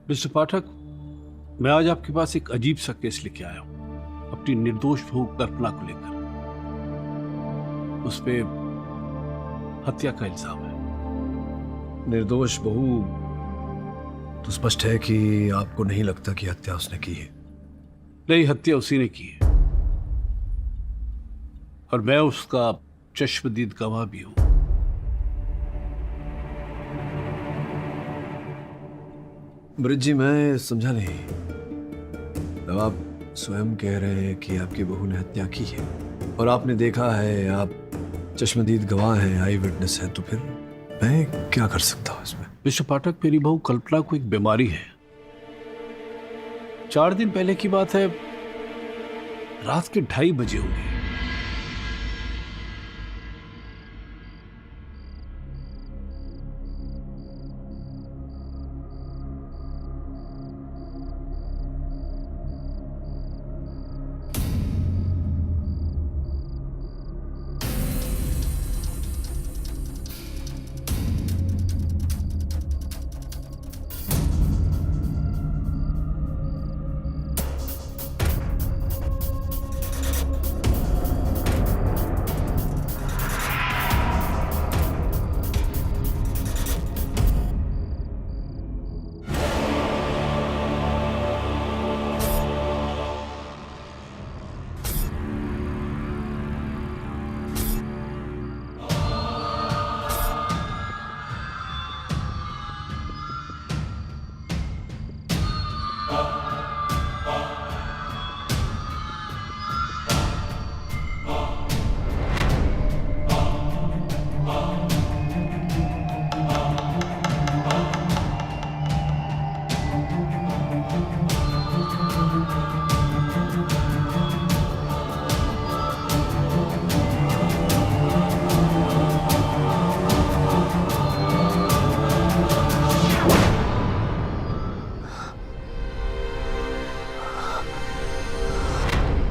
Mister पाठक, मैं आज आपके पास एक अजीब सा केस लेके आया हूं, अपनी निर्दोष बहू कल्पना को लेकर। उस पे हत्या का इल्जाम है। निर्दोष बहू तो स्पष्ट है कि आपको नहीं लगता कि हत्या उसने की है। नहीं, हत्या उसी ने की है और मैं उसका चश्मदीद गवाह भी हूं। ब्रिज जी, मैं समझा नहीं। जब आप स्वयं कह रहे हैं कि आपकी बहू ने हत्या की है और आपने देखा है, आप चश्मदीद गवाह हैं, आई विटनेस है, तो फिर मैं क्या कर सकता हूं इसमें? मिस्टर पाठक, मेरी बहू कल्पना को एक बीमारी है। 4 दिन पहले की बात है, रात के 2:30 बजे होंगे।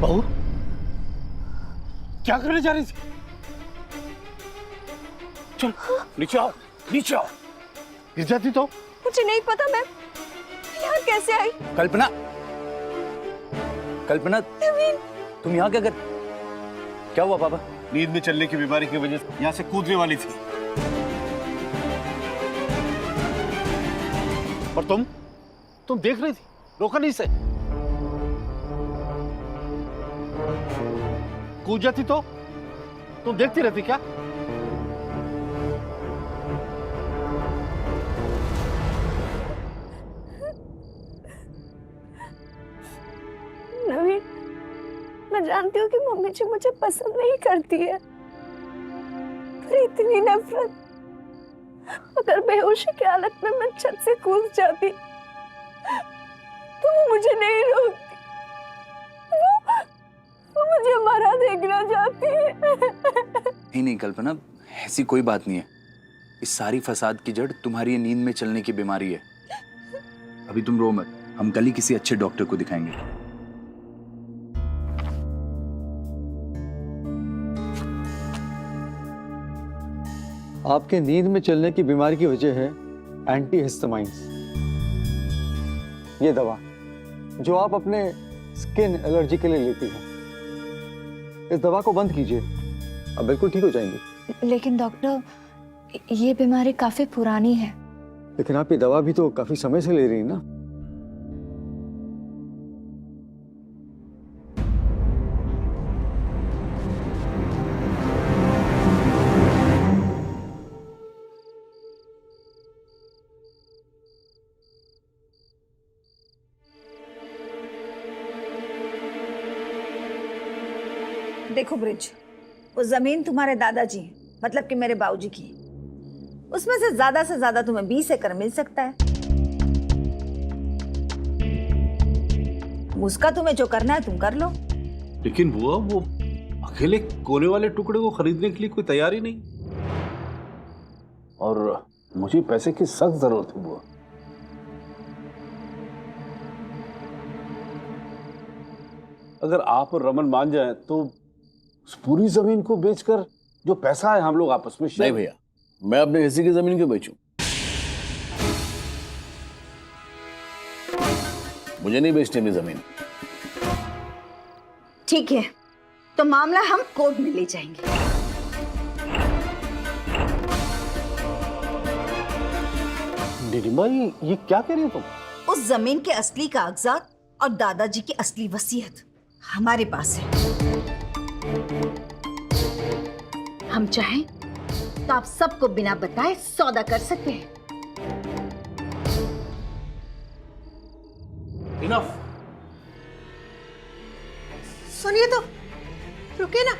बहू, क्या करने जा रही थी? चल नीचे आओ, नीचे आओ। गिर जाती तो? मुझे नहीं पता, मैं यहाँ कैसे आई? कल्पना, कल्पना, नवीन, तुम यहाँ क्या हुआ पापा? नींद में चलने की बीमारी की वजह से यहाँ से कूदने वाली थी। और तुम देख रही थी, रोका नहीं से? कूद जाती तो? तुम देखती रहती क्या? नवीन, मैं जानती हूँ कि मम्मी जी मुझे पसंद नहीं करती है, पर इतनी नफरत, अगर बेहोशी की हालत में मैं छत से कूद जाती तो वो मुझे नहीं रोकती। वो मुझे मरा देखना चाहती है। नहीं कल्पना, ऐसी कोई बात नहीं है। इस सारी फसाद की जड़ तुम्हारी ये नींद में चलने की बीमारी है। अभी तुम रो मत, हम कल ही किसी अच्छे डॉक्टर को दिखाएंगे। आपके नींद में चलने की बीमारी की वजह है एंटीहिस्टामाइन्स। ये दवा जो आप अपने स्किन एलर्जी के लिए लेती हैं, इस दवा को बंद कीजिए, आप बिल्कुल ठीक हो जाएंगे। लेकिन डॉक्टर, ये बीमारी काफी पुरानी है। लेकिन आप ये दवा भी तो काफी समय से ले रही हैं ना। देखो ब्रिज, वो जमीन तुम्हारे दादाजी हैं, मतलब कि मेरे बाबूजी की। उसमें से ज्यादा तुम्हें 20 एकड़ मिल सकता है। उसका तुम्हें जो करना है तुम कर लो। लेकिन बुआ, वो अकेले कोने वाले टुकड़े को खरीदने के लिए कोई तैयार ही नहीं। और मुझे पैसे की सख्त जरूरत है बुआ। अगर आप और रमन मान जाए तो उस पूरी जमीन को बेचकर जो पैसा है हम लोग आपस में नहीं भैया, मैं अपने हिस्से की जमीन क्यों बेचूं? मुझे नहीं बेचनी अपनी जमीन। ठीक है, तो मामला हम कोर्ट में ले जाएंगे। नीलिमा, ये क्या कह रही हो तुम? उस जमीन के असली कागजात और दादाजी की असली वसीयत हमारे पास है। हम चाहें तो आप सबको बिना बताए सौदा कर सकते हैं। इनफ। सुनिए तो, रुके ना।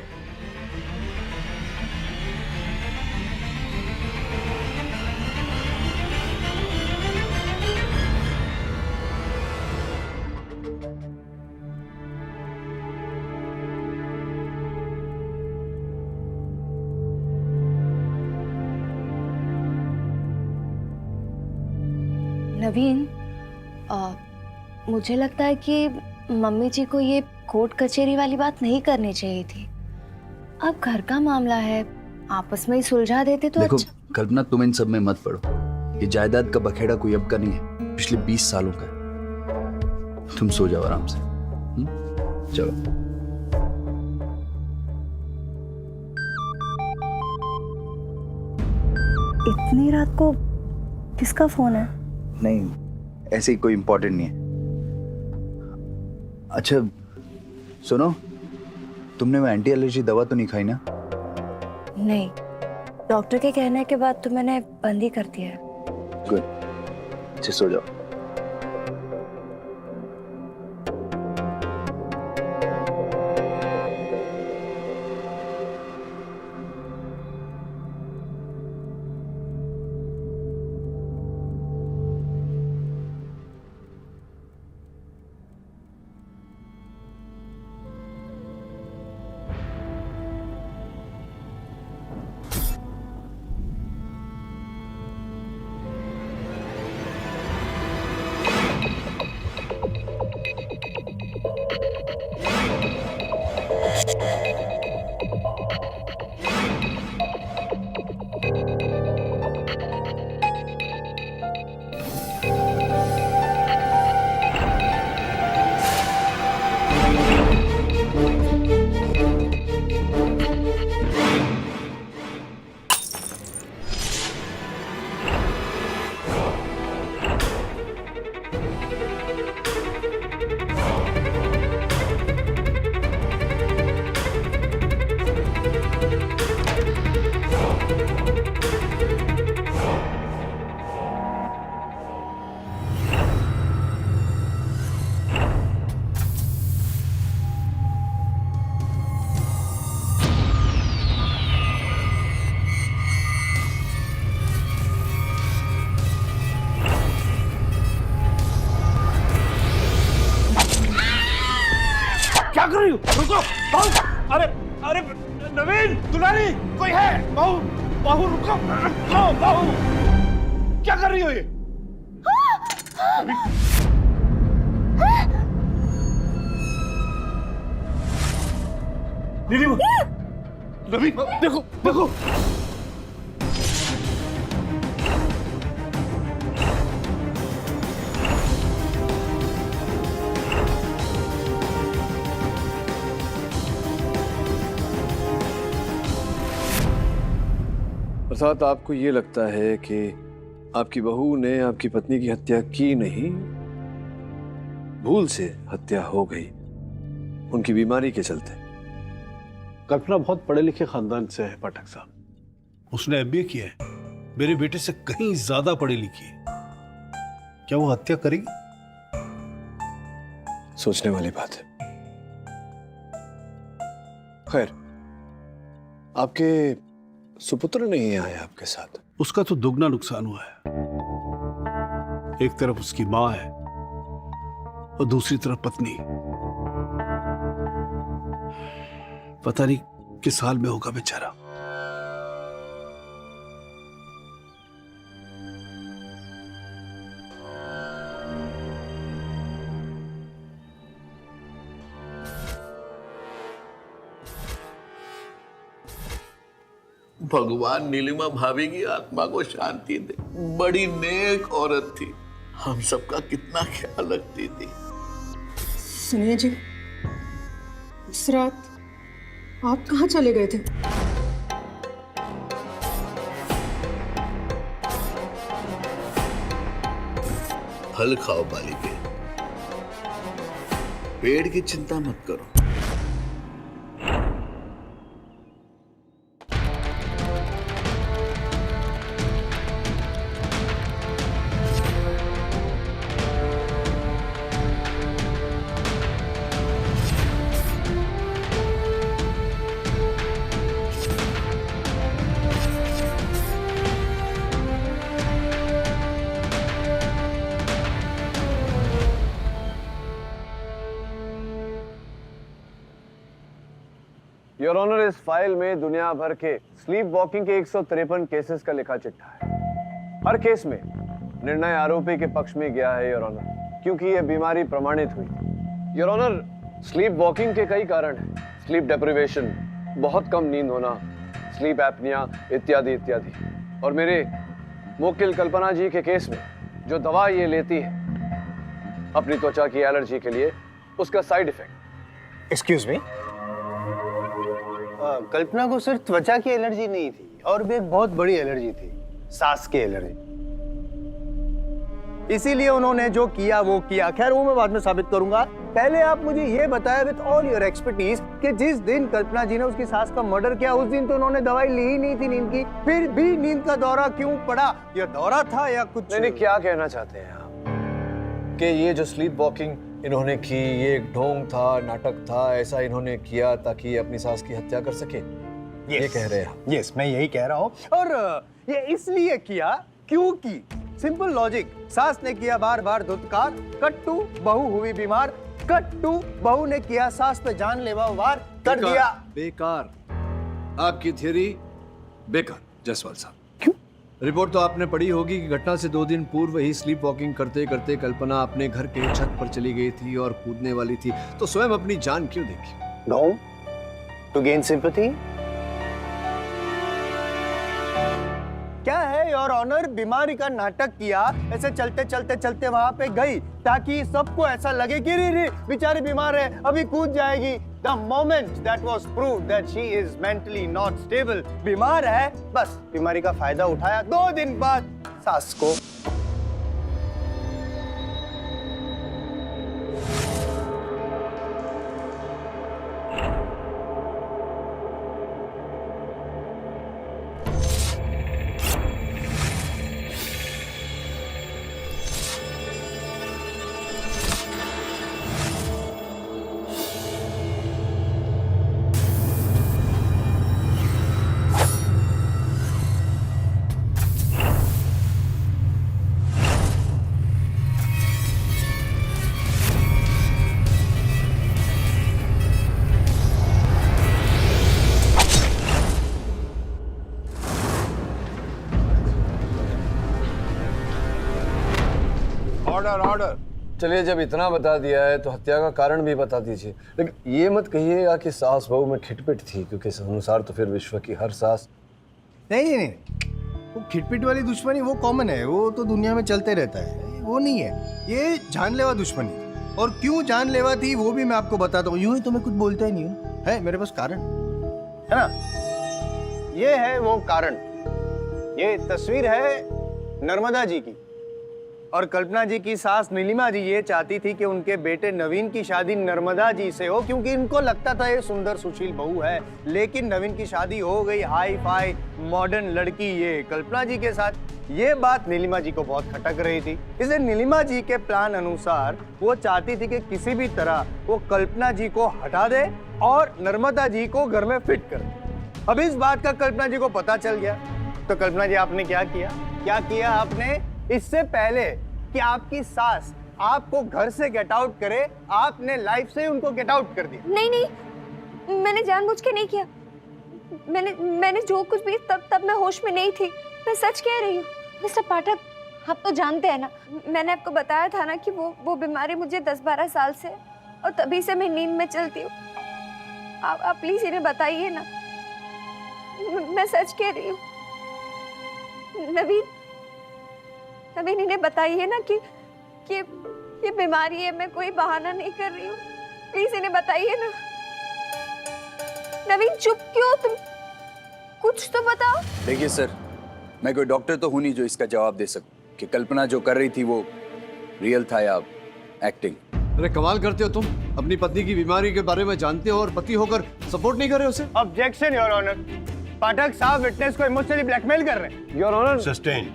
नवीन, मुझे लगता है कि मम्मी जी को ये कोर्ट कचहरी वाली बात नहीं करनी चाहिए थी। अब घर का मामला है, आपस में ही सुलझा देते तो देखो अच्छा। कल्पना, तुम इन सब में मत पड़ो। ये जायदाद का बखेड़ा कोई अब का नहीं है, पिछले 20 सालों का है। तुम सो जाओ आराम से। चलो। इतनी रात को किसका फोन है? नहीं, ऐसे ही कोई इंपॉर्टेंट नहीं है। अच्छा सुनो, तुमने वो एंटी एलर्जी दवा तो नहीं खाई ना? नहीं, डॉक्टर के कहने के बाद तो मैंने बंद ही कर दिया है। गुड, अच्छे सो जाओ। क्या कर रही हो? रुको बहू। अरे अरे नवीन, दुलारी, कोई है? बहू बहू रुको, रुको बहू। क्या कर रही हो ये? नीलिमा, नवीन देखो देखो। अर्थात आपको ये लगता है कि आपकी बहू ने आपकी पत्नी की हत्या की नहीं, भूल से हत्या हो गई उनकी बीमारी के चलते। कल्पना बहुत पढ़े लिखे खानदान से है पाठक साहब। उसने एमबीए किया है, मेरे बेटे से कहीं ज्यादा पढ़ी लिखी है। क्या वो हत्या करेगी? सोचने वाली बात है। खैर, आपके सुपुत्र नहीं आए आपके साथ? उसका तो दुगना नुकसान हुआ है। एक तरफ उसकी मां है और दूसरी तरफ पत्नी। पता नहीं किस हाल में होगा बेचारा। भगवान नीलिमा भाभी की आत्मा को शांति दे। बड़ी नेक औरत थी, हम सबका कितना ख्याल रखती थी। सुनिए जी, इस रात आप कहाँ चले गए थे? फल खाओ बालिके, पेड़ की चिंता मत करो। योर ऑनर, इस फाइल में दुनिया भर के स्लीप वॉकिंग के 153 केसेस का लिखा चिट्ठा है। हर केस में निर्णय आरोपी के पक्ष में गया है योर ऑनर, क्योंकि यह बीमारी प्रमाणित हुई। योर ऑनर, स्लीप वॉकिंग के कई कारण हैं। स्लीप डेप्रिवेशन, बहुत कम नींद होना, स्लीप एपनिया इत्यादि इत्यादि। और मेरे मुवक्किल कल्पना जी के केस में जो दवा ये लेती है अपनी त्वचा की एलर्जी के लिए, उसका साइड इफेक्ट। एक्सक्यूज मी, कल्पना को सिर्फ त्वचा की एलर्जी नहीं थी, और भी एक बहुत बड़ी एलर्जी थी, सांस की एलर्जी। इसीलिए उन्होंने जो किया वो किया। खैर वो मैं बाद में साबित करूंगा। पहले आप मुझे ये बताया विद ऑल योर एक्सपर्टीज कि जिस दिन कल्पना जी ने उसकी सास का मर्डर किया उस दिन तो उन्होंने दवाई ली ही नहीं थी नींद की, फिर भी नींद का दौरा क्यों पड़ा? यह दौरा था या कुछ? नहीं, क्या कहना चाहते हैं आप कि ये जो स्लीप वॉकिंग इन्होंने की ये एक ढोंग था, नाटक था, ऐसा इन्होंने किया ताकि ये अपनी सास की हत्या कर सके? ये कह रहे हैं? यस, मैं यही कह रहा हूँ। और ये इसलिए किया क्योंकि सिंपल लॉजिक, सास ने किया बार बार धुतकार, कट टू बहू हुई बीमार, कट टू बहू ने किया सास पे जानलेवा वार कर दिया। बेकार, आपकी थियरी बेकार जायसवाल साहब। क्यों? रिपोर्ट तो आपने पढ़ी होगी कि घटना से 2 दिन पूर्व ही स्लीप वॉकिंग करते करते कल्पना अपने घर के छत पर चली गई थी और कूदने वाली थी, तो स्वयं अपनी जान क्यों देखी? No, to gain sympathy. क्या है योर ऑनर, बीमारी का नाटक किया, ऐसे चलते चलते चलते वहां पे गई ताकि सबको ऐसा लगे कि रे बेचारी बीमार है, अभी कूद जाएगी। The moment that was proved that she is mentally not stable, बीमार है, बस बीमारी का फायदा उठाया। 2 दिन बाद सास को ऑर्डर। चलिए, जब इतना बता दिया है तो हत्या का कारण भी बता दीजिए, लेकिन ये मत कहिएगा कि सास बहू में खिटपिट थी, क्योंकि इस अनुसार तो फिर विश्व की हर सास। नहीं, वो खिटपिट वाली दुश्मनी वो कॉमन है, वो तो दुनिया में चलते रहता है, वो नहीं है। ये जानलेवा दुश्मनी, और क्यों जानलेवा थी वो भी मैं आपको बताता हूँ। यूं ही तो मैं कुछ बोलता ही नहीं हूँ, है मेरे पास कारण है ना। ये है वो कारण। ये तस्वीर है नर्मदा जी की, और कल्पना जी की सास नीलिमा जी ये चाहती थी कि उनके बेटे नवीन की शादी नर्मदा जी से हो, क्योंकि इनको लगता था ये सुंदर सुशील बहू है। लेकिन नवीन की शादी हो गई हाई फाई मॉडर्न लड़की ये कल्पना जी के साथ। ये बात नीलिमा जी को बहुत खटक रही थी, इसलिए नीलिमा जी के प्लान अनुसार वो चाहती थी कि किसी भी तरह वो कल्पना जी को हटा दे और नर्मदा जी को घर में फिट कर दे। अब इस बात का कल्पना जी को पता चल गया, तो कल्पना जी आपने क्या किया आपने? इससे पहले कि आपकी सास आपको घर से गेट आउट करे, आपने लाइफ से उनको गेट आउट कर दिया। नहीं, मैंने जानबूझ के नहीं किया। मैंने जो कुछ भी तब मैं होश में नहीं थी। मैं सच कह रही हूँ मिस्टर पाठक, आप तो जानते हैं ना, मैंने आपको बताया था ना कि वो बीमारी मुझे 10-12 साल से, और तभी से मैं नींद में चलती हूँ। आप प्लीज इन्हें बताइए ना, मैं सच कह रही हूँ। नवीन इन्हें बताइए ना कि ये बीमारी है, मैं कोई बहाना नहीं कर रही हूँ। प्लीज इन्हें बताइए ना। नवीन चुप क्यों? तुम कुछ तो बताओ। देखिए सर, मैं कोई डॉक्टर तो हूं नहीं जो इसका जवाब दे सकूं कि कल्पना जो कर रही थी वो रियल था या एक्टिंग। अरे कमाल करते हो तुम, अपनी पत्नी की बीमारी के बारे में जानते हो और पति होकर सपोर्ट नहीं कर रहे उसे। ऑब्जेक्शन योर ऑनर, पाठक साहब विटनेस को इमोशनली ब्लैकमेल कर रहे हैं। Your honour sustain.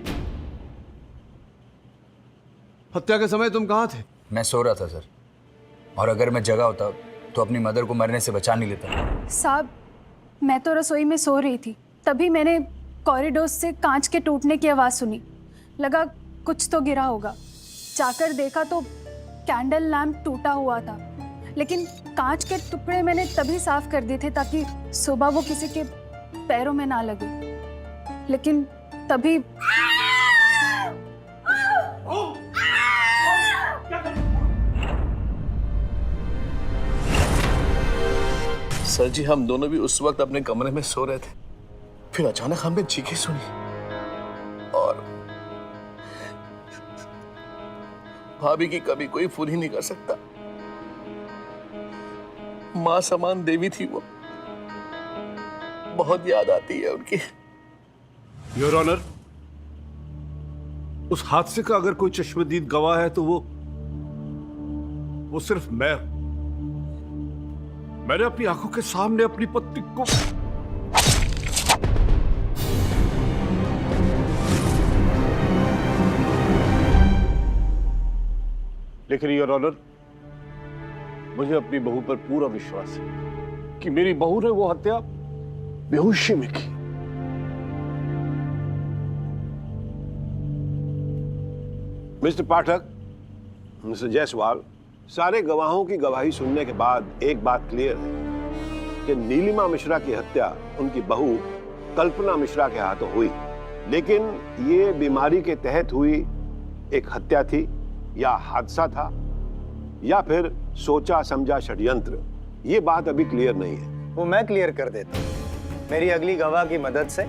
हत्या के समय तुम कहाँ थे? मैं सो रहा था सर, और अगर मैं जगा होता तो अपनी मदर को मरने से बचा नहीं लेता। साहब, मैं तो रसोई में सो रही थी, तभी मैंने कॉरिडोर से कांच के टूटने की आवाज़ सुनी। लगा कुछ तो गिरा होगा। जाकर देखा तो कैंडल लैंप टूटा हुआ था, लेकिन कांच के टुकड़े मैंने तभी साफ कर दिए थे ताकि सुबह वो किसी के पैरों में ना लगे। लेकिन तभी सर जी, हम दोनों भी उस वक्त अपने कमरे में सो रहे थे, फिर अचानक हमने चीखें सुनी और भाभी की कभी कोई फुल ही नहीं कर सकता। माँ समान देवी थी वो, बहुत याद आती है उनकी। योर ऑनर, उस हादसे का अगर कोई चश्मदीद गवाह है तो वो सिर्फ मैंने अपनी आंखों के सामने अपनी पत्नी को लेकिन योर ऑनर, मुझे अपनी बहू पर पूरा विश्वास है कि मेरी बहू ने वो हत्या बेहोशी में की। मिस्टर पाठक, मिस्टर जायसवाल, सारे गवाहों की गवाही सुनने के बाद एक बात क्लियर है कि नीलिमा मिश्रा की हत्या उनकी बहू कल्पना मिश्रा के हाथों हुई, लेकिन ये बीमारी के तहत हुई एक हत्या थी या हादसा था या फिर सोचा समझा षड्यंत्र, ये बात अभी क्लियर नहीं है। वो मैं क्लियर कर देता हूँ मेरी अगली गवाह की मदद से।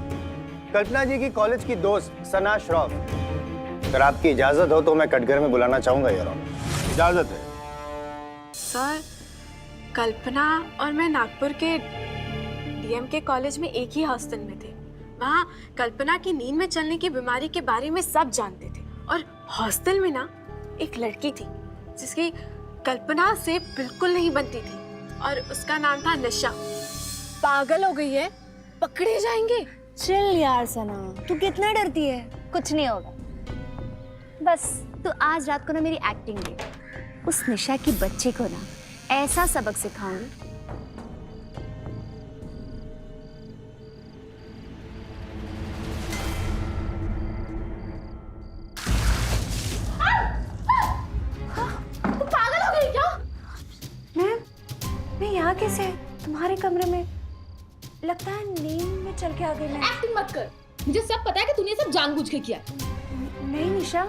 कल्पना जी की कॉलेज की दोस्त सना श्रॉफ, अगर आपकी इजाजत हो तो मैं कटघर में बुलाना चाहूंगा योर ऑनर। इजाजत है। सर, कल्पना और मैं नागपुर के डीएमके कॉलेज में एक ही हॉस्टल में थे। वहाँ कल्पना की नींद में चलने की बीमारी के बारे में सब जानते थे, और हॉस्टल में ना एक लड़की थी जिसकी कल्पना से बिल्कुल नहीं बनती थी, और उसका नाम था निशा। पागल हो गई है, पकड़े जाएंगे। चिल यार सना, तू कितना डरती है? कुछ नहीं होगा, बस तू आज रात को ना मेरी एक्टिंग दे। उस निशा की बच्ची को ना ऐसा सबक सिखाऊंगी। तू पागल हो गई क्या? मैं यहाँ कैसे? तुम्हारे कमरे में? लगता है नींद में चल के आ गई मैं। एक्टिंग मत कर, मुझे सब पता है कि तूने सब जानबूझ के किया। नहीं निशा।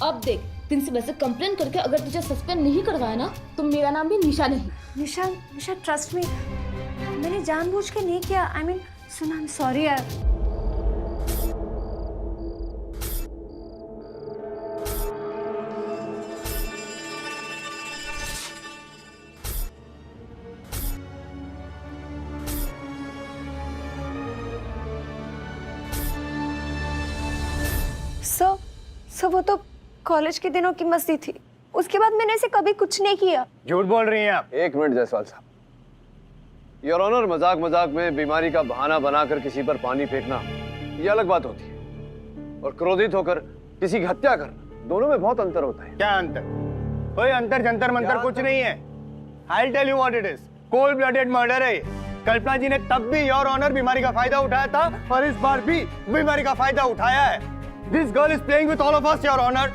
अब देख, प्रिंसिपल से कंप्लेन करके अगर तुझे सस्पेंड नहीं करवाया ना तो मेरा नाम भी निशा नहीं। निशा ट्रस्ट मी, मैंने जानबूझ के नहीं किया। I mean soon, I am sorry यार। सो वो तो कॉलेज के दिनों की मस्ती थी, उसके बाद मैंने ऐसे कभी कुछ नहीं किया। झूठ बोल रही हैं आप। एक मिनट जायसवाल साहब, योर ऑनर, मजाक मजाक में बीमारी का बहाना बनाकर किसी पर पानी फेंकना ये अलग बात होती है, और क्रोधित होकर किसी की हत्या करना, दोनों में बहुत अंतर होता है। क्या अंतर? कोई अंतर जंतर मंतर कुछ नहीं है। I'll tell you what it is. Cold blooded murder है ये। कल्पना जी ने तब भी योर ऑनर बीमारी का फायदा उठाया था, और इस बार भी बीमारी का फायदा उठाया है। This girl is playing with all of us, your honor.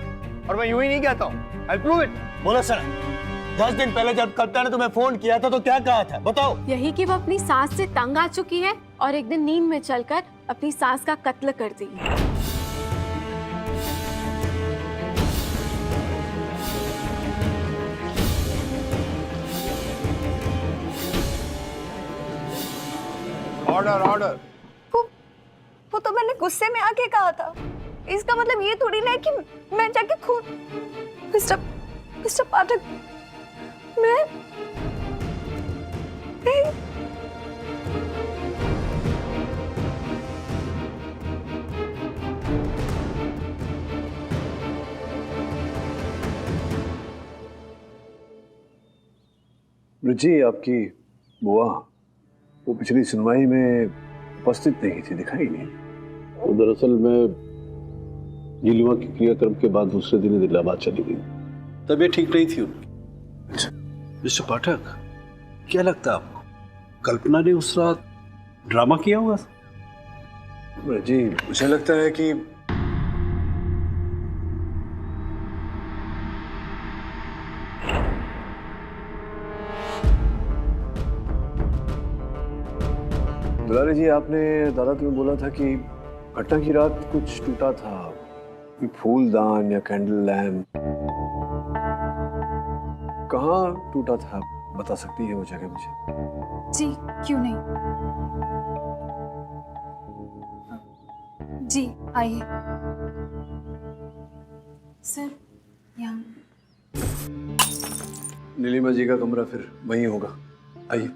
और मैं यूं ही नहीं कहता हूँ। I'll prove it. बोलो सर, 10 दिन पहले जब कल्पना ने तुम्हें फोन किया था तो क्या कहा था, बताओ। यही कि वो अपनी सास से तंग आ चुकी है और एक दिन नींद में चलकर अपनी सास का कत्ल कर दी। Order order. वो तो मैंने गुस्से में आके कहा था, इसका मतलब ये थोड़ी ना है कि मैं जाके खून। मिस्टर पाठक, मैं ब्रिजी, आपकी बुआ वो पिछली सुनवाई में उपस्थित नहीं थी, दिखाई नहीं। तो दरअसल मैं नीलिमा के क्रियाक्रम के बाद दूसरे दिन ही इलाहाबाद चली गई। तबीयत ठीक नहीं थी उनकी। मिस्टर पाठक, क्या लगता है आपको कल्पना ने उस रात ड्रामा किया होगा? जी, मुझे लगता है कि दुलारी जी, आपने दादा तुम्हें बोला था कि घटना की रात कुछ टूटा था, कोई फूलदान या कैंडल लैम्प। कहाँ टूटा था, बता सकती है वो जगह मुझे? जी, क्यों नहीं। जी आइए। सर, यहाँ नीलिमा जी का कमरा फिर वहीं होगा, आइए।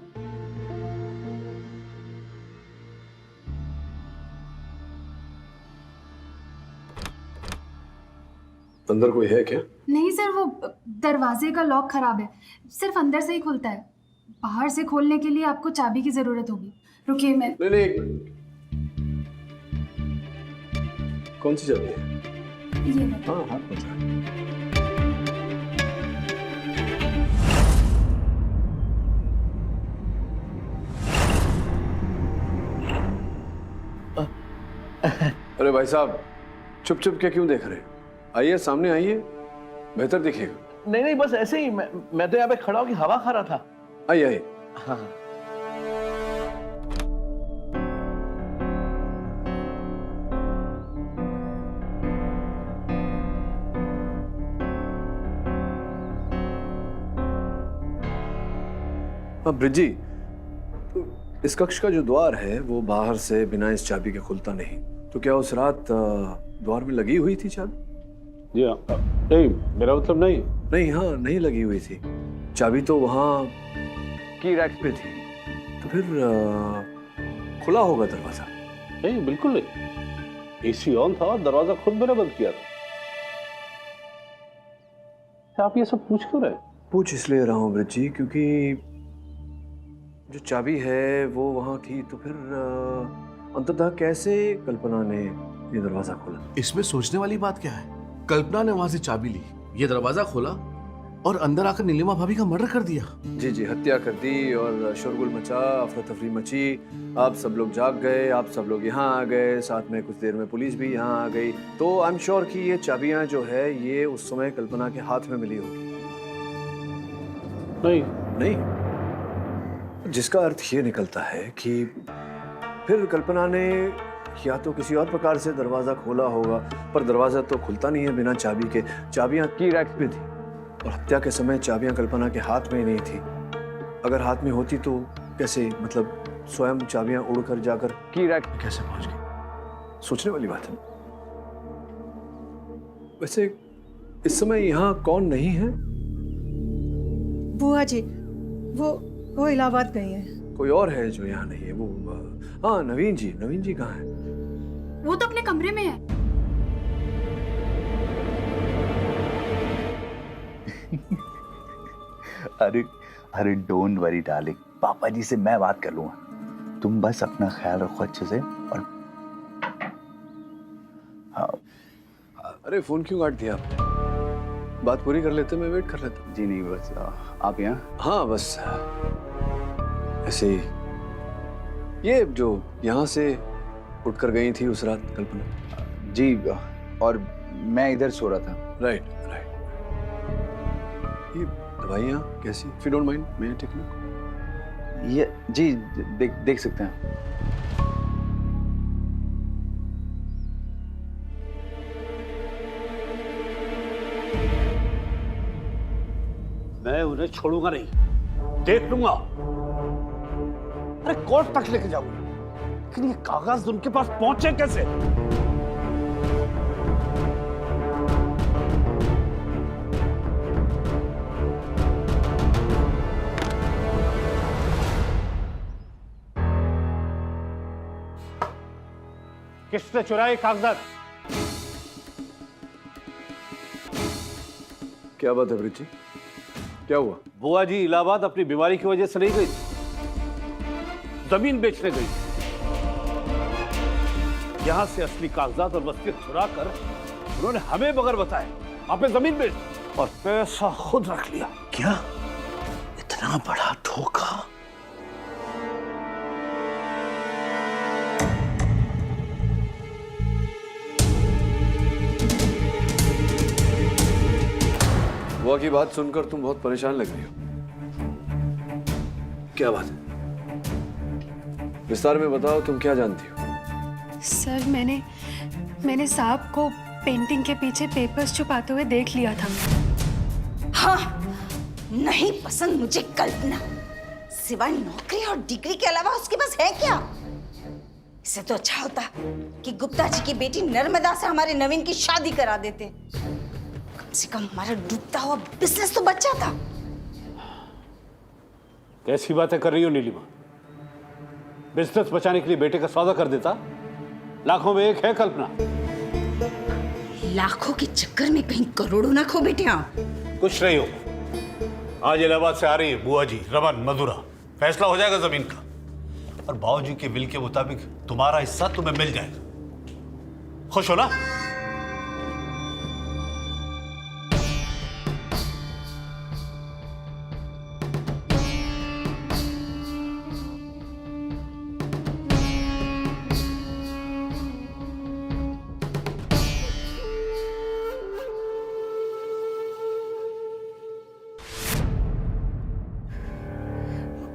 अंदर कोई है क्या? नहीं सर, वो दरवाजे का लॉक खराब है, सिर्फ अंदर से ही खुलता है। बाहर से खोलने के लिए आपको चाबी की जरूरत होगी। रुकिए, मैं नहीं, कौन सी चाबी है? ये हाँ हाँ, पता है। अरे भाई साहब, चुप चुप के क्यों देख रहे हैं? आइए, सामने आइए, बेहतर दिखेगा। नहीं, बस ऐसे ही मैं तो यहाँ पे खड़ा होकर हवा खा रहा था। आइए आइए। हाँ। ब्रिजी, तो इस कक्ष का जो द्वार है वो बाहर से बिना इस चाबी के खुलता नहीं, तो क्या उस रात द्वार में लगी हुई थी चाबी? जी हाँ, नहीं, मेरा मतलब नहीं। नहीं, हाँ, नहीं लगी हुई थी। चाबी तो वहाँ की रैक पे थी, तो फिर खुला होगा दरवाजा। नहीं, बिल्कुल नहीं। एसी ऑन था और दरवाजा खुद मैंने बंद किया था। आप ये सब पूछ क्यों रहे? पूछ इसलिए रहा हूँ ब्रिजी, क्योंकि जो चाबी है वो वहाँ थी, तो फिर अंततः कैसे कल्पना ने ये दरवाजा खोला? इसमें सोचने वाली बात क्या है? कल्पना ने वहां से चाबी ली, ये दरवाजा खोला और अंदर आकर नीलिमा भाभी का मर्डर कर दिया। जी, हत्या कर दी और शोरगुल मचा, अफरा तफरी मची। आप सब लोग जाग गए, आप सब लोग यहाँ आ गए, साथ में कुछ देर में पुलिस भी यहाँ आ गई। तो आई एम श्योर कि ये चाबियाँ जो है ये उस समय कल्पना के हाथ में मिली होगी। नहीं, जिसका अर्थ ये निकलता है कि फिर कल्पना ने या तो किसी और प्रकार से दरवाजा खोला होगा, पर दरवाजा तो खुलता नहीं है बिना चाबी के। चाबियां की रैक पे थी और हत्या के समय चाबियां कल्पना के हाथ में ही नहीं थी। अगर हाथ में होती तो कैसे, मतलब स्वयं चाबियां उड़कर जाकर की रैक में कैसे पहुंच गई? सोचने वाली बात है। वैसे इस समय यहाँ कौन नहीं है? बुआ जी, वो इलाहाबाद गई है। कोई और है जो यहाँ नहीं है? वो हाँ, नवीन जी कहाँ है? वो तो अपने कमरे में है। अरे डोंट वरी डार्लिंग, पापा जी से मैं बात कर लूंगा। तुम बस अपना ख्याल रखो अच्छे से। और हाँ, अरे फोन क्यों काट दिया आपने? बात पूरी कर लेते, मैं वेट कर लेता। जी नहीं, बस आप यहाँ? हाँ, बस ऐसे ही। ये जो यहाँ से उठकर गई थी उस रात कल्पना? जी, और मैं इधर सो रहा था। राइट। ये दवाइयाँ कैसी? इफ यू डोंट माइंड, मैं टेक लूं? ये जी देख सकते हैं। मैं उन्हें छोड़ूंगा नहीं, देख लूंगा। अरे कोर्ट तक लेके जाऊंगा, लेकिन ये कागज उनके पास पहुंचे कैसे? किसने चुराए कागजात? क्या बात है ब्रिज जी, क्या हुआ? बुआ जी इलाहाबाद अपनी बीमारी की वजह से नहीं गई, जमीन बेचने गई। यहां से असली कागजात और वसीयत चुरा कर उन्होंने हमें बगैर बताए आपने जमीन बेच दी और पैसा खुद रख लिया। क्या इतना बड़ा धोखा? बुआ की बात सुनकर तुम बहुत परेशान लग रही हो। क्या बात है, विस्तार में बताओ, तुम क्या जानती हो? सर मैंने साहब को पेंटिंग के पीछे पेपर्स छुपाते हुए देख लिया था। हाँ, नहीं पसंद मुझे कल्पना। सिवाय नौकरी और डिग्री के अलावा उसके पास है क्या? इससे तो अच्छा होता कि गुप्ता जी की बेटी नर्मदा से हमारे नवीन की शादी करा देते। कम से कम हमारा डूबता हुआ बिजनेस तो बच जाता। कैसी बातें कर रही हो नीलिमा? बिजनेस बचाने के लिए बेटे का सौदा कर देता। लाखों में एक है कल्पना। लाखों के चक्कर में कहीं करोड़ों ना खो बेटे आप। कुछ नहीं हो। आज इलाहाबाद से आ रही है बुआ जी रमन मधुरा, फैसला हो जाएगा जमीन का और बाबूजी के विल के मुताबिक तुम्हारा हिस्सा तुम्हें मिल जाएगा। खुश हो ना?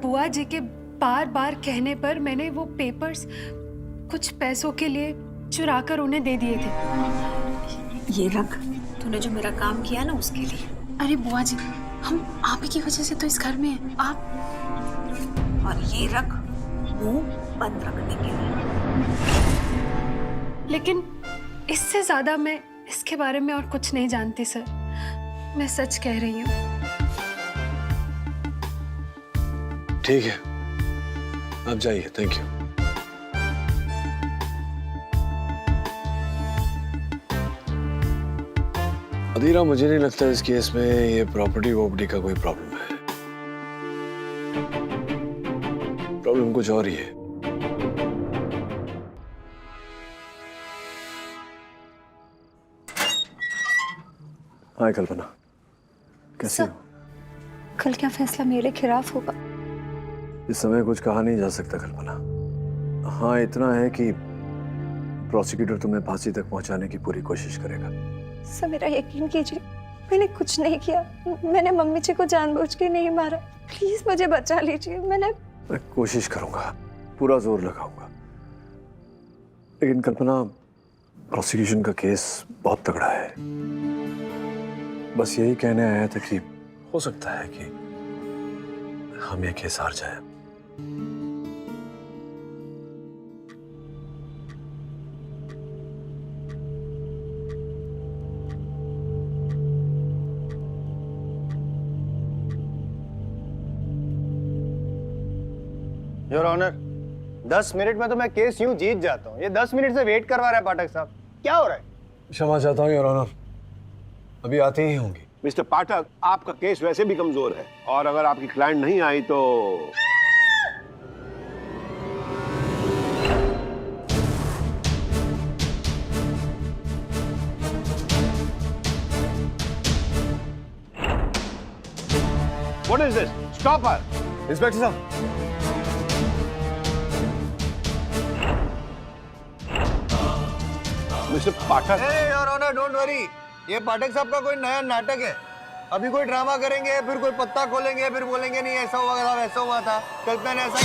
बुआ जी के बार बार कहने पर मैंने वो पेपर्स कुछ पैसों के लिए चुराकर उन्हें दे दिए थे। ये रख, तूने जो मेरा काम किया ना उसके लिए। अरे बुआ जी, हम आप ही की वजह से तो इस घर में हैं। आप और ये रख, मुंह बंद रखने के लिए। लेकिन इससे ज्यादा मैं इसके बारे में और कुछ नहीं जानती सर, मैं सच कह रही हूँ। ठीक है, आप जाइए, थैंक यू। अदीरा, मुझे नहीं लगता इस केस में ये प्रॉपर्टी का कोई प्रॉब्लम है। प्रॉब्लम कुछ और ही है। हाय कल्पना, कैसी हो? कल क्या फैसला मेरे खिलाफ होगा? इस समय कुछ कहा नहीं जा सकता कल्पना। हाँ, इतना है कि प्रोसिक्यूटर तुम्हें फांसी तक पहुंचाने की पूरी कोशिश करेगा। सर मेरा यकीन कीजिए, मैंने कुछ नहीं किया। मैंने मम्मी जी को जानबूझ के नहीं मारा। प्लीज मुझे बचा लीजिए। मैं कोशिश करूंगा, पूरा जोर लगाऊंगा। लेकिन कल्पना, प्रोसिक्यूशन का केस बहुत तगड़ा है। बस यही कहने आया था कि हो सकता है कि हम ये केस हार जाए। योर ऑनर, 10 मिनट में तो मैं केस यूं जीत जाता हूँ। ये 10 मिनट से वेट करवा रहा है पाठक साहब, क्या हो रहा है? क्षमा चाहता हूँ योर ऑनर, अभी आती ही होंगी। मिस्टर पाठक, आपका केस वैसे भी कमजोर है और अगर आपकी क्लाइंट नहीं आई तो What is this? Stop her! Inspector साहब, mister Pathak. Your honour don't worry, ये पाठक साहब का कोई नया नाटक है। अभी कोई ड्रामा करेंगे, फिर कोई पत्ता खोलेंगे, फिर बोलेंगे नहीं ऐसा हुआ था वैसा हुआ था, कल्पना ने ऐसा।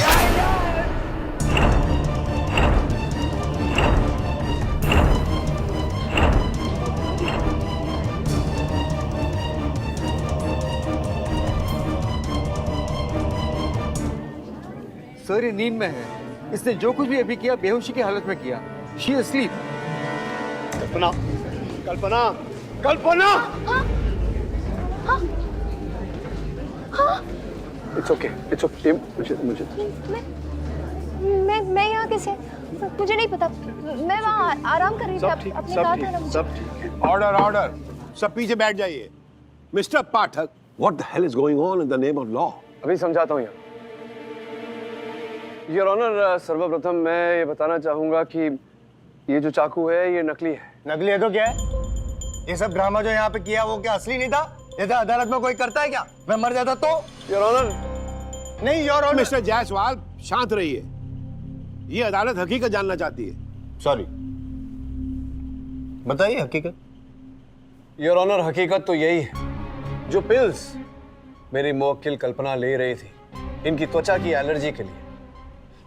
सर ये नींद में है। इसने जो कुछ भी अभी किया बेहोशी की हालत में किया। She is asleep. Kalpana, Kalpana, Kalpana! It's okay, मुझे मैं यहाँ कैसे? मुझे नहीं पता। मैं वहाँ आराम कर रही थी। आपने कहा था ना मुझे। सब ठीक है। ऑर्डर ऑर्डर, सब पीछे बैठ जाइए। Mister Pathak, what the hell is going on in the name of law? अभी समझाता हूँ योर ऑनर। सर्वप्रथम मैं ये बताना चाहूंगा कि ये जो चाकू है ये नकली है। नकली है तो क्या है? ये सब ड्रामा जो यहाँ पे किया वो क्या असली नहीं था? ये था अदालत में कोई करता है क्या? मैं मर जाता तो? योर ऑनर, नहीं योर ऑनर। मिस्टर जायसवाल, शांत रहिए। ये अदालत हकीकत जानना चाहती है। सॉरी, बताइए हकीकत। योर ऑनर, हकीकत तो यही है, जो पिल्स मेरी मुवक्किल कल्पना ले रही थी इनकी त्वचा की एलर्जी के लिए,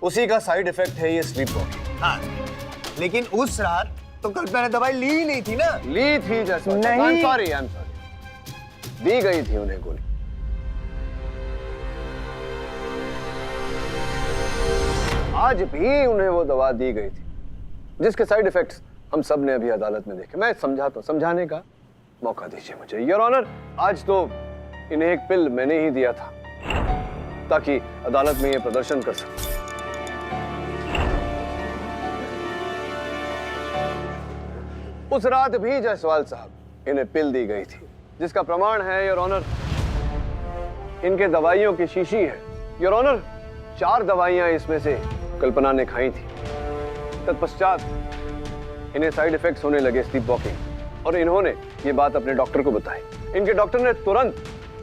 उसी का साइड इफेक्ट है ये स्लीप वॉकिंग। हाँ, लेकिन उस रात तो कल्पना ने दवाई ली ही नहीं थी ना? ली थी जैसा। नहीं। I'm sorry, दी गई थी उन्हें गोली। आज भी उन्हें वो दवा दी गई थी जिसके साइड इफेक्ट्स हम सब ने अभी अदालत में देखे। मैं समझाता हूं, समझाने का मौका दीजिए मुझे। योर ऑनर, आज तो इन्हें एक पिल मैंने ही दिया था ताकि अदालत में ये प्रदर्शन कर सके। उस रात भी जायसवाल साहब इन्हें पिल दी गई थी जिसका प्रमाण है योर ऑनर इनके दवाइयों की शीशी है। योर ऑनर, 4 दवाइयां इसमें से कल्पना ने खाई थी। तत्पश्चात इन्हें साइड इफेक्ट्स होने लगे स्लीप वॉकिंग, और इन्होंने ये बात अपने डॉक्टर को बताई। इनके डॉक्टर ने तुरंत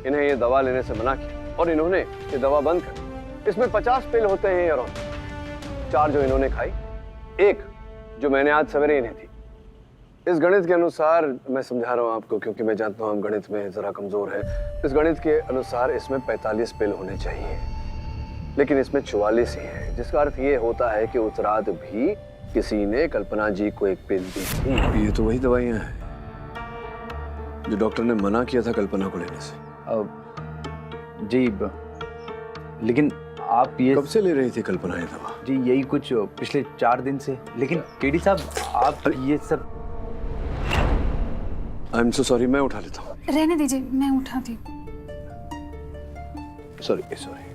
इन्हें ये दवा लेने से मना किया और इन्होंने ये दवा बंद कर दी। इसमें 50 पिल होते हैं योर ऑनर, 4 जो इन्होंने खाई, 1 जो मैंने आज सवेरे इन्हें दी। इस गणित के अनुसार, मैं समझा रहा हूं आपको क्योंकि मैं जानता हूं हम गणित में जरा कमजोर है। इस गणित के अनुसार इसमें 45 पिल होने चाहिए, लेकिन इसमें 44 ही है, जिसका अर्थ ये होता है कि उस रात भी किसी ने कल्पना जी को एक पिल दी थी। ये तो वही दवाइयां हैं जो डॉक्टर ने मना किया था कल्पना को लेने से। जी, लेकिन आप ये कब से ले रही थी कल्पना ये दवा? जी, यही कुछ पिछले 4 दिन से। लेकिन केडी साहब, आप ये सब। आई एम सो सॉरी, मैं उठा लेता हूँ। रहने दीजिए, मैं उठाती हूँ। Sorry sorry.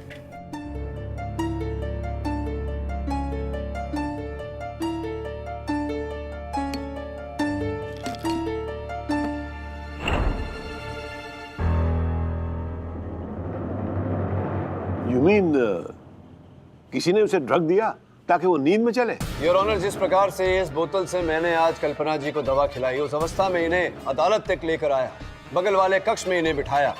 You mean, किसी ने उसे ड्रग दिया ताकि वो नींद में चले? योर ऑनर, जिस प्रकार से इस बोतल से मैंने आज कल्पना जी को दवा खिलाई, उस अवस्था में इन्हें अदालत तक लेकर आया, बगल वाले कक्ष में इन्हें बिठाया,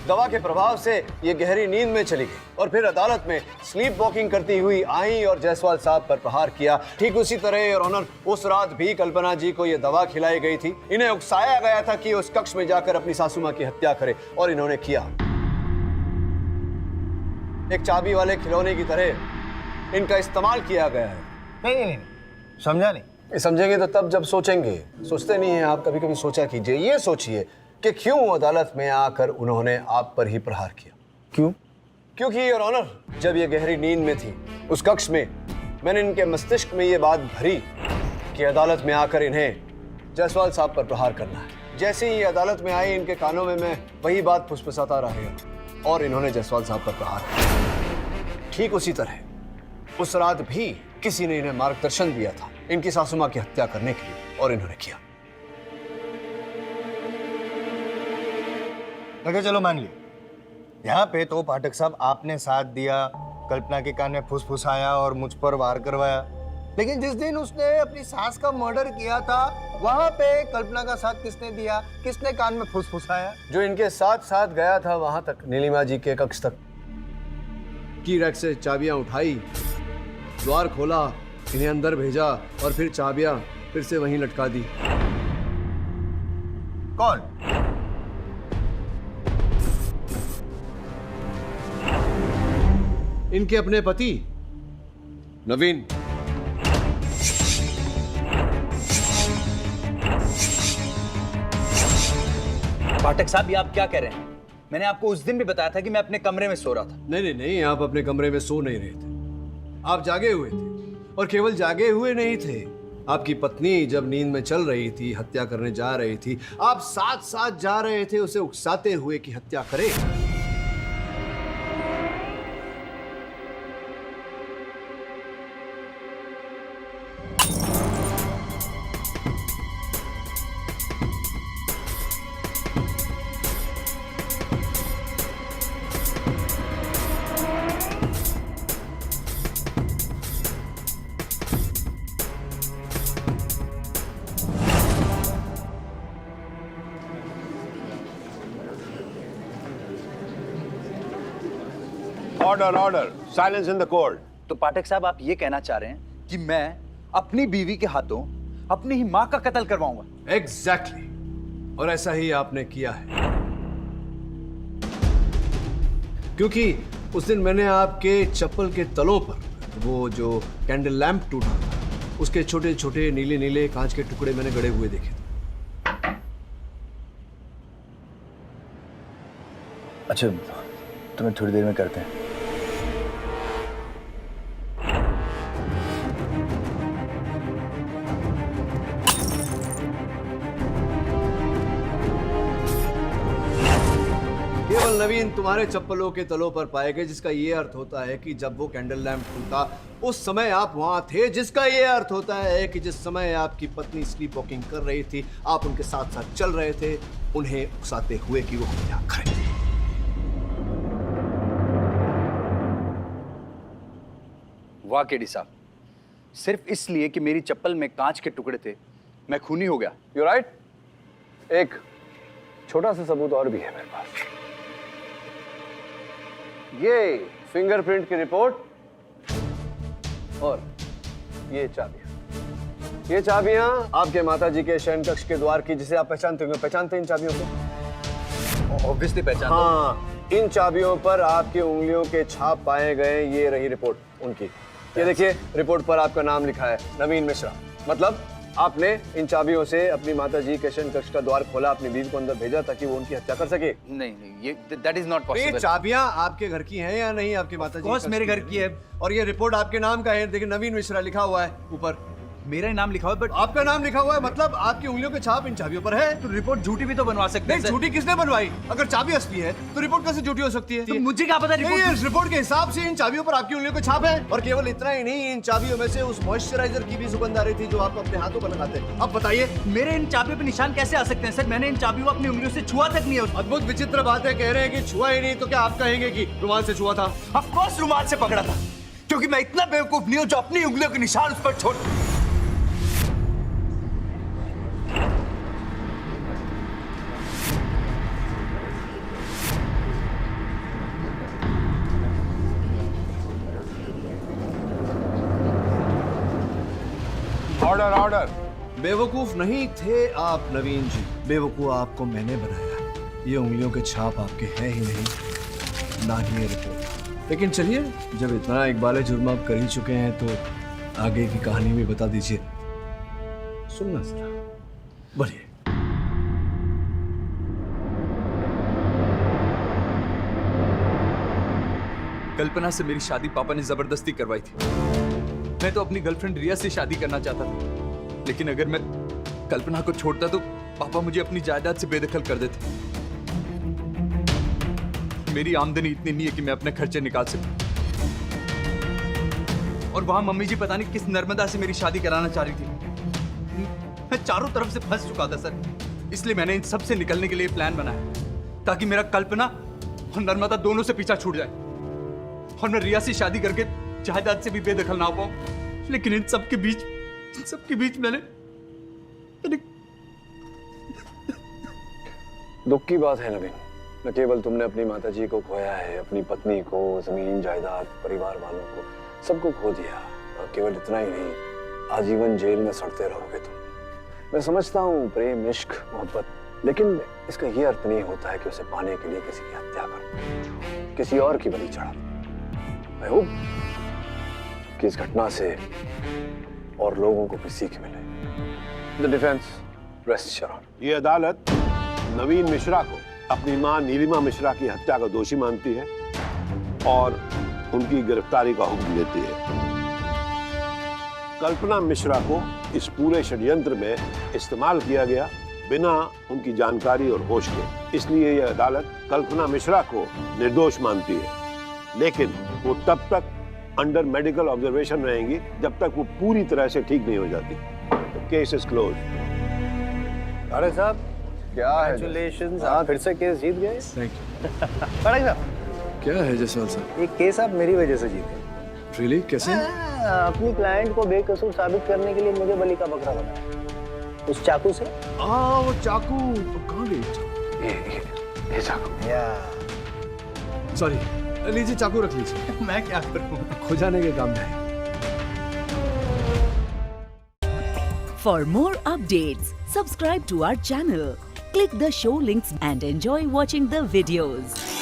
दवा के प्रभाव से ये गहरी नींद में चली गई और फिर अदालत में स्लीप वॉकिंग करती हुई आई और जायसवाल साहब पर प्रहार किया। ठीक उसी तरह योर ऑनर, उस रात भी कल्पना जी को ये दवा खिलाई गई थी। इन्हें उकसाया गया था कि उस कक्ष में जाकर अपनी सासू मां की हत्या करे, और इन्होंने किया। एक चाबी वाले खिलौने की तरह इनका इस्तेमाल किया गया है। नहीं, समझा नहीं। समझेंगे तो तब जब सोचेंगे। सोचते नहीं हैं आप? कभी कभी सोचा कीजिए। ये सोचिए कि क्यों अदालत में आकर उन्होंने आप पर ही प्रहार किया। क्यों? क्योंकि योर ऑनर, जब ये गहरी नींद में थी उस कक्ष में, मैंने इनके मस्तिष्क में ये बात भरी कि अदालत में आकर इन्हें जायसवाल साहब पर प्रहार करना है। जैसे ही ये अदालत में आए, इनके कानों में मैं वही बात फुसफुसाता रहा और इन्होंने जायसवाल साहब पर प्रहार किया। ठीक उसी तरह उस रात भी किसी ने इन्हें मार्गदर्शन दिया था इनकी सासू मां की हत्या करने के लिए, और इन्होंने किया। अच्छा चलो मान लिया, यहाँ पे तो पाठक साहब आपने साथ दिया, कल्पना के कान में फुसफुसाया और मुझ पर वार करवाया, लेकिन जिस दिन उसने अपनी सास का मर्डर किया था वहां पे कल्पना का साथ किसने दिया? किसने कान में फुसफुसाया? जो इनके साथ साथ गया था वहां तक, नीलिमा जी के कक्ष तक, की रैक से चाबियां उठाई, द्वार खोला, इन्हें अंदर भेजा और फिर चाबियां फिर से वहीं लटका दी। कौन? इनके अपने पति नवीन। पाठक साहब, ये आप क्या कह रहे हैं? मैंने आपको उस दिन भी बताया था कि मैं अपने कमरे में सो रहा था। नहीं, आप अपने कमरे में सो नहीं रहे थे, आप जागे हुए थे। और केवल जागे हुए नहीं थे, आपकी पत्नी जब नींद में चल रही थी, हत्या करने जा रही थी, आप साथ साथ जा रहे थे उसे उकसाते हुए कि हत्या करे। Order order, silence in the court. तो पाठक साहब आप ये कहना चाह रहे हैं कि मैं अपनी बीवी के हाथों अपनी ही माँ का कत्ल करवाऊंगा? एग्जैक्टली और ऐसा ही आपने किया है, क्योंकि उस दिन मैंने आपके चप्पल के तलों पर वो जो कैंडल लैंप टूटा था, उसके छोटे छोटे नीले नीले कांच के टुकड़े मैंने गड़े हुए देखे थे। अच्छा, तुम्हें थोड़ी देर में करते हैं। केवल नवीन तुम्हारे चप्पलों के तलों पर पाए गए, जिसका ये अर्थ होता है कि जब वो कैंडल लैंप टूटा उस समय आप वहां थे, जिसका ये अर्थ होता है कि जिस समय आपकी पत्नी स्लीप वॉकिंग कर रही थी आप उनके साथ साथ चल रहे थे, उन्हें उकसाते हुए कि वो हत्या करें। वाह केडी साहब, सिर्फ इसलिए कि मेरी चप्पल में कांच के टुकड़े थे मैं खूनी हो गया। You right. एक छोटा सा सबूत और भी है मेरे पास। ये फिंगरप्रिंट की रिपोर्ट और ये चाबियां। ये चाबियां आपके माताजी के शयन कक्ष के द्वार की, जिसे आप पहचानते होंगे। पहचानते हैं इन चाबियों को? ऑब्वियसली पहचान। हाँ, इन चाबियों पर आपकी उंगलियों के छाप पाए गए। ये रही रिपोर्ट उनकी। ये देखिए, रिपोर्ट पर आपका नाम लिखा है, नवीन मिश्रा। मतलब आपने इन चाबियों से अपनी माताजी के शयन कक्ष का द्वार खोला, अपनी बीवी को अंदर भेजा ताकि वो उनकी हत्या कर सके। नहीं, ये दैट इज नॉट पॉसिबल। ये चाबियां आपके घर की हैं या नहीं? आपकी माताजी कोर्स मेरे घर की है। और ये रिपोर्ट आपके नाम का है। देखिए, नवीन मिश्रा लिखा हुआ है ऊपर। मेरा ही नाम लिखा हुआ है, बट आपका नाम लिखा हुआ है, मतलब आपकी उंगलियों के छाप इन चाबियों पर है। तो रिपोर्ट झूठी भी तो बनवा सकते हैं। नहीं, झूठी किसने बनवाई? अगर चाबी असली है तो रिपोर्ट कैसे झूठी हो सकती है? तो मुझे क्या पता नहीं, इस रिपोर्ट के हिसाब से इन चाबियों पर आपकी उंगलियों के छाप है। और केवल इतना ही नहीं, इन चाबियों में से उस मॉइस्चराइजर की भी सुगंध आ रही थी जो आप अपने हाथों पर लगाते हैं। अब बताइए, मेरे इन चाबियों पे निशान कैसे आ सकते हैं सर? मैंने इन चाबियों को अपनी उंगलियों से छुआ तक नहीं है। अद्भुत विचित्र बात है। कह रहे हैं कि छुआ ही नहीं, तो क्या आप कहेंगे कि रुमाल से छुआ था? ऑफ कोर्स रुमाल से पकड़ा था, क्योंकि मैं इतना बेवकूफ नहीं हूं जो अपनी उंगलियों के निशान उस पर छोड़। Order order. बेवकूफ नहीं थे आप नवीन जी, बेवकूफ आपको मैंने बनाया। ये उंगलियों के छाप आपके हैं ही नहीं, ना ही ये रिपोर्ट। लेकिन चलिए, जब इतना इकबाल जुर्म आप कर ही चुके हैं तो आगे की कहानी भी बता दीजिए। सुनना जरा, बोलिए। कल्पना से मेरी शादी पापा ने जबरदस्ती करवाई थी। मैं तो अपनी गर्लफ्रेंड रिया से शादी करना चाहता था, लेकिन अगर मैं कल्पना को छोड़ता तो पापा मुझे अपनी जायदाद से बेदखल कर देते। मेरी आमदनी इतनी नहीं है कि मैं अपने खर्चे निकाल सकूं। और वहां मम्मी जी पता नहीं किस नर्मदा से मेरी शादी कराना चाह रही थी। मैं चारों तरफ से फंस चुका था सर, इसलिए मैंने इन सब से निकलने के लिए प्लान बनाया, ताकि मेरा कल्पना और नर्मदा दोनों से पीछा छूट जाए और मैं रिया से शादी करके जायदाद से भी बेदखल ना हो पाऊं। लेकिन इन सब के बीच मैंने दुख की बात है नवीन, न केवल तुमने अपनी माताजी को खोया है, अपनी पत्नी को, जमीन जायदाद, परिवार वालों को, सबको खो दिया। और केवल इतना ही नहीं, आजीवन जेल में सड़ते रहोगे तुम। मैं समझता हूँ प्रेम, इश्क, मोहब्बत, लेकिन इसका ये अर्थ नहीं होता है कि उसे पाने के लिए किसी की हत्या करो, किसी और की बलि चढ़ा। आई होप कि इस घटना से और लोगों को भी सीख मिले। The defence rest sure. ये अदालत नवीन मिश्रा को अपनी मां नीलिमा मिश्रा की हत्या का दोषी मानती है और उनकी गिरफ्तारी का हुक्म देती है। कल्पना मिश्रा को इस पूरे षड्यंत्र में इस्तेमाल किया गया बिना उनकी जानकारी और होश के, इसलिए यह अदालत कल्पना मिश्रा को निर्दोष मानती है। लेकिन वो तब तक अंडर मेडिकल ऑब्जर्वेशन रहेंगी जब तक वो पूरी तरह से ठीक नहीं हो जाती। Case is close. अरे साहब, क्या है? कांग्रेचुलेशंस, आप फिर से केस जीत गए। Thank you. पढ़ें साहब, क्या है जसवाल साहब? ये केस आप मेरी वजह से जीते। रियली? कैसे? अपनी क्लाइंट को बेकसूर साबित करने के लिए मुझे बलि का बकरा बनाया, उस चाकू से। वो चाकू तो कहाँ गई? ये चाकू। या सॉरी, लीजिए चाकू रख लीजिए, मैं क्या करूं? खुजाने के काम में। For more updates, subscribe to our channel, click the show links and enjoy watching the videos.